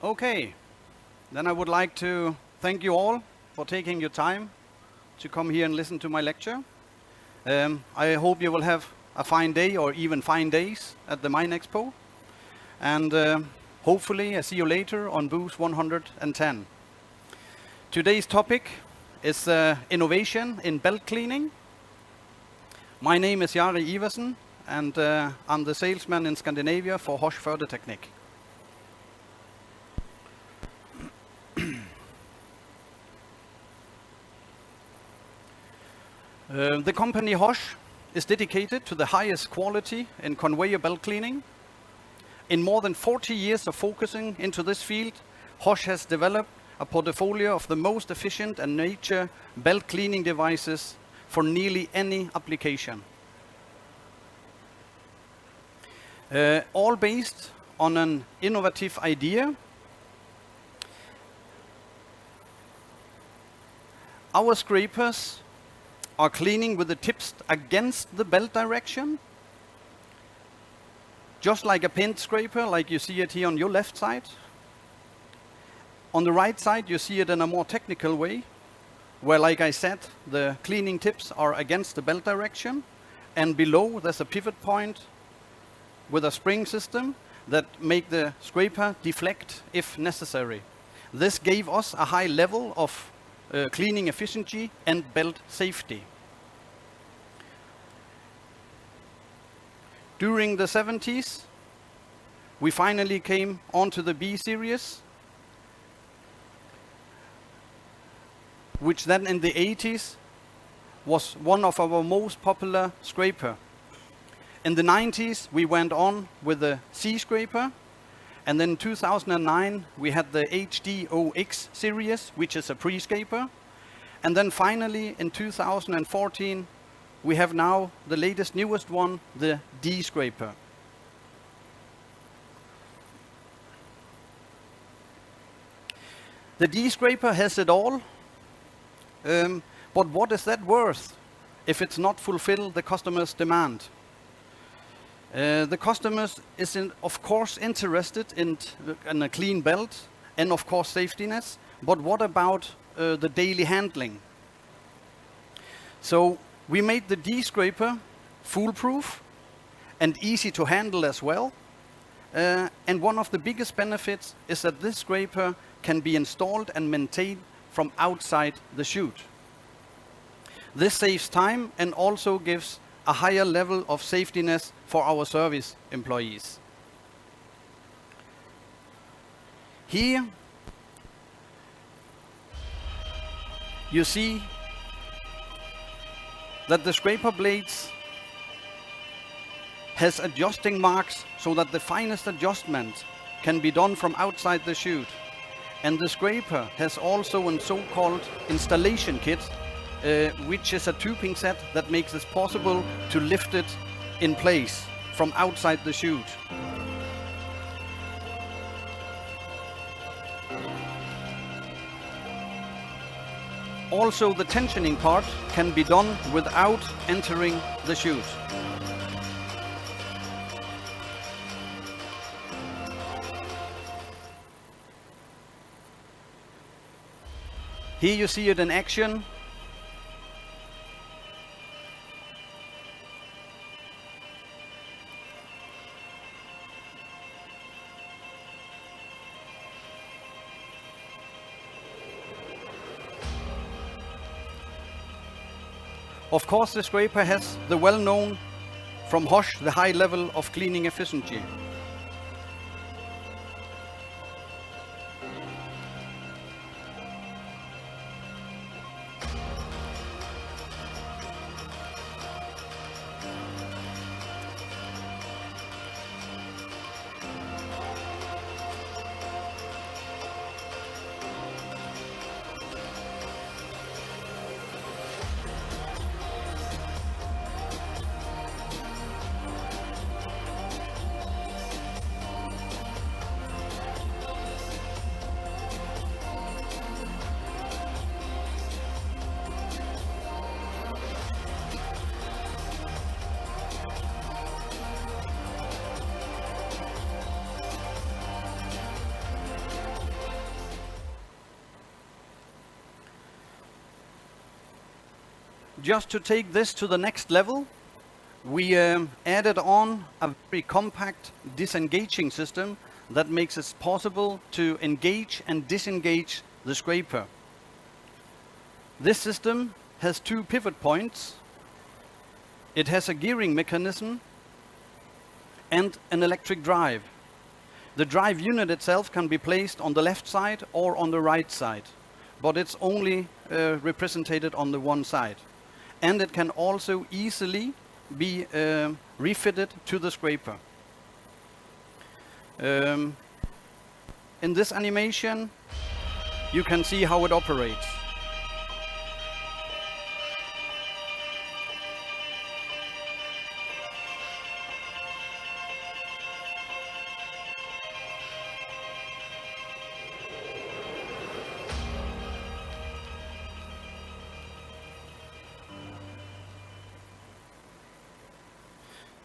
Okay, then I would like to thank you all for taking your time to come here and listen to my lecture. I hope you will have a fine day or even fine days at the Mine Expo. And hopefully I see you later on booth 110. Today's topic is innovation in belt cleaning. My name is Jari Iversen, and I'm the salesman in Scandinavia for Hosch Fördertechnik. The company Hosch is dedicated to the highest quality in conveyor belt cleaning. In more than 40 years of focusing into this field, Hosch has developed a portfolio of the most efficient and nature belt cleaning devices for nearly any application. All based on an innovative idea. Our scrapers are cleaning with the tips against the belt direction, just like a paint scraper, like you see it here on your left side. On the right side, you see it in a more technical way, where, like I said, the cleaning tips are against the belt direction, and below there's a pivot point with a spring system that make the scraper deflect if necessary. This gave us a high level of cleaning efficiency and belt safety. During the 70s, we finally came onto the B series, which then in the 80s was one of our most popular scraper. In the 90s, we went on with the C scraper, and then in 2009, we had the HDOX series, which is a pre-scraper. And then finally, in 2014, we have now the latest, newest one, the D scraper. The D scraper has it all, but what is that worth if it's not fulfill the customer's demand? The customers is of course interested in a clean belt and of course safetiness, but what about the daily handling? So we made the D scraper foolproof and easy to handle as well. And one of the biggest benefits is that this scraper can be installed and maintained from outside the chute. This saves time and also gives a higher level of safetiness for our service employees. Here you see that the scraper blades has adjusting marks so that the finest adjustment can be done from outside the chute. And the scraper has also a so-called installation kit, which is a tubing set that makes it possible to lift it in place from outside the chute. Also, the tensioning part can be done without entering the chute. Here you see it in action. Of course, the scraper has the well-known from Hosch, the high level of cleaning efficiency. just to take this to the next level, we added on a very compact disengaging system that makes it possible to engage and disengage the scraper. This system has 2 pivot points. It has a gearing mechanism and an electric drive. The drive unit itself can be placed on the left side or on the right side, but it's only represented on the one side. And it can also easily be refitted to the scraper. In this animation, you can see how it operates.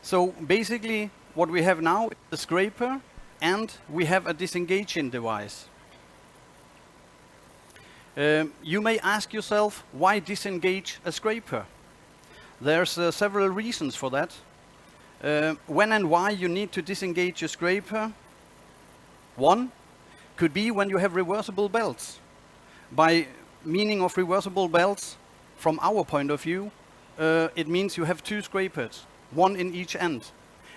So basically, what we have now is a scraper, and we have a disengaging device. You may ask yourself, why disengage a scraper? There's several reasons for that. When and why you need to disengage a scraper. One could be when you have reversible belts. By meaning of reversible belts, from our point of view, it means you have 2 scrapers, 1 in each end.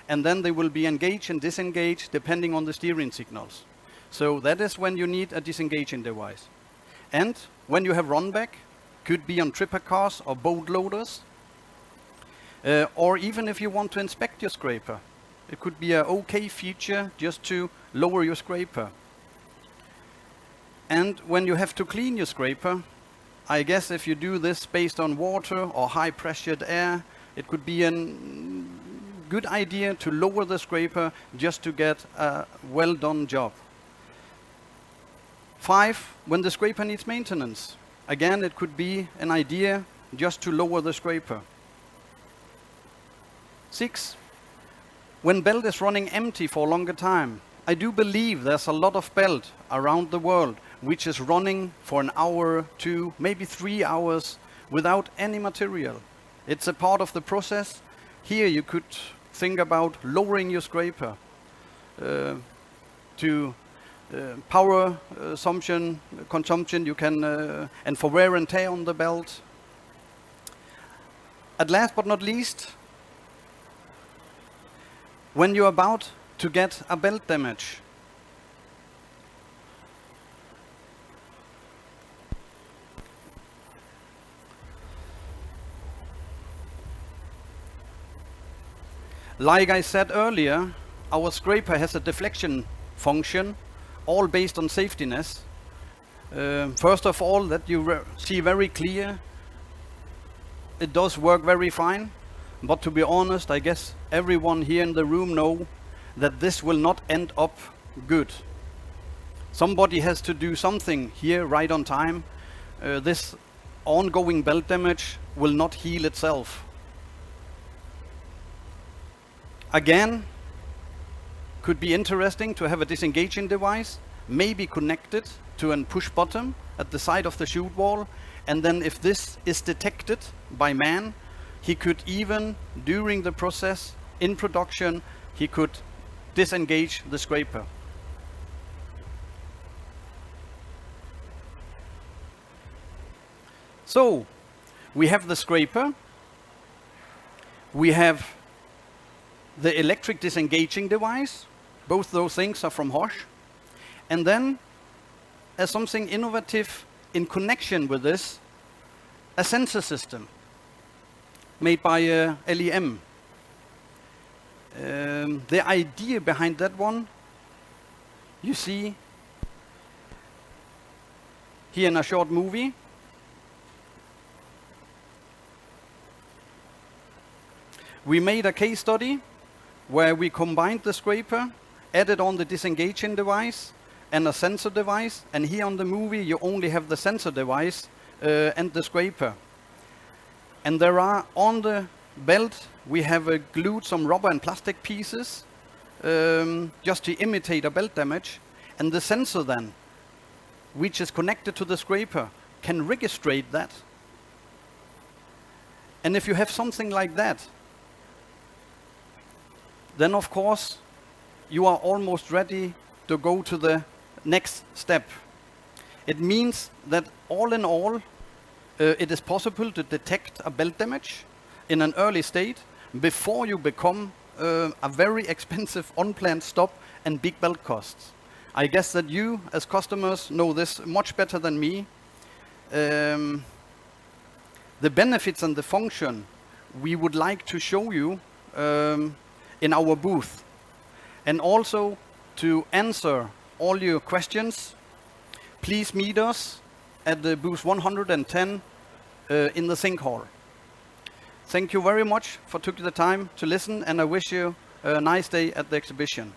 And then they will be engaged and disengaged depending on the steering signals. So that is when you need a disengaging device. And when you have run back, could be on tripper cars or boat loaders, or even if you want to inspect your scraper. It could be an okay feature just to lower your scraper. And when you have to clean your scraper, I guess if you do this based on water or high pressured air, it could be a good idea to lower the scraper just to get a well done job. 5, when the scraper needs maintenance. Again, it could be an idea just to lower the scraper. 6, when belt is running empty for a longer time. I do believe there's a lot of belt around the world which is running for an hour, 2, maybe 3 hours without any material. It's a part of the process. Here you could think about lowering your scraper to power consumption you can, and for wear and tear on the belt. At last but not least, when you're about to get a belt damage. Like I said earlier, our scraper has a deflection function, all based on safetiness. First of all, that you see very clear, it does work very fine. But to be honest, I guess everyone here in the room know that this will not end up good. Somebody has to do something here right on time. This ongoing belt damage will not heal itself. Again, could be interesting to have a disengaging device, maybe connected to a push button at the side of the chute wall, and then if this is detected by man, he could even, during the process, in production, he could disengage the scraper. So, we have the scraper, we have the electric disengaging device, both those things are from Hosh, and then, as something innovative in connection with this, a sensor system made by LBM. The idea behind that one, you see here in a short movie. We made a case study where we combined the scraper, added on the disengaging device and a sensor device, and here on the movie you only have the sensor device and the scraper. And there are on the belt, we have glued some rubber and plastic pieces just to imitate a belt damage, and the sensor then, which is connected to the scraper, can register that. And if you have something like that, then of course you are almost ready to go to the next step. It means that all in all, it is possible to detect a belt damage in an early state before you become a very expensive unplanned stop and big belt costs. I guess that you as customers know this much better than me. The benefits and the function we would like to show you in our booth. And also to answer all your questions, please meet us at the booth 110 in the Think Hall. Thank you very much for taking the time to listen, and I wish you a nice day at the exhibition.